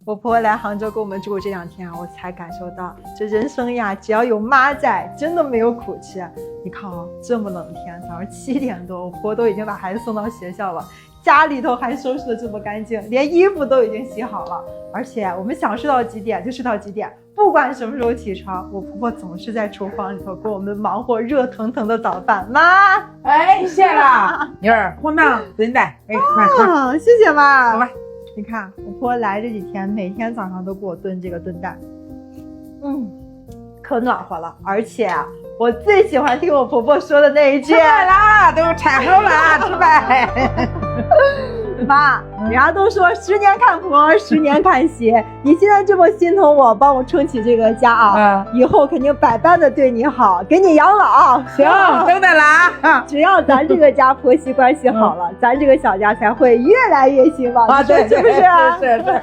我婆婆来杭州跟我们住这2天啊，我才感受到这人生呀，只要有妈在，真的没有苦吃。你看啊，这么冷天，早上7点多，我婆婆都已经把孩子送到学校了，家里头还收拾得这么干净，连衣服都已经洗好了。而且我们想睡到几点就睡到几点，不管什么时候起床，我婆婆总是在厨房里头给我们忙活热腾腾的早饭。妈，哎，谢了，女儿，我拿炖蛋，哎，快，谢谢妈。好吧。你看我婆婆来这几天，每天早上都给我炖这个炖蛋，可暖和了。而且我最喜欢听我婆婆说的那一句：“吃饭啦，都拆好了，吃饭。”妈，人家都说10年看婆，10年看媳。你现在这么心疼我，帮我撑起这个家啊，以后肯定百般的对你好，给你养老。行，等等啦。只要咱这个家婆媳关系好了，咱这个小家才会越来越兴旺。啊，对，是不是？是。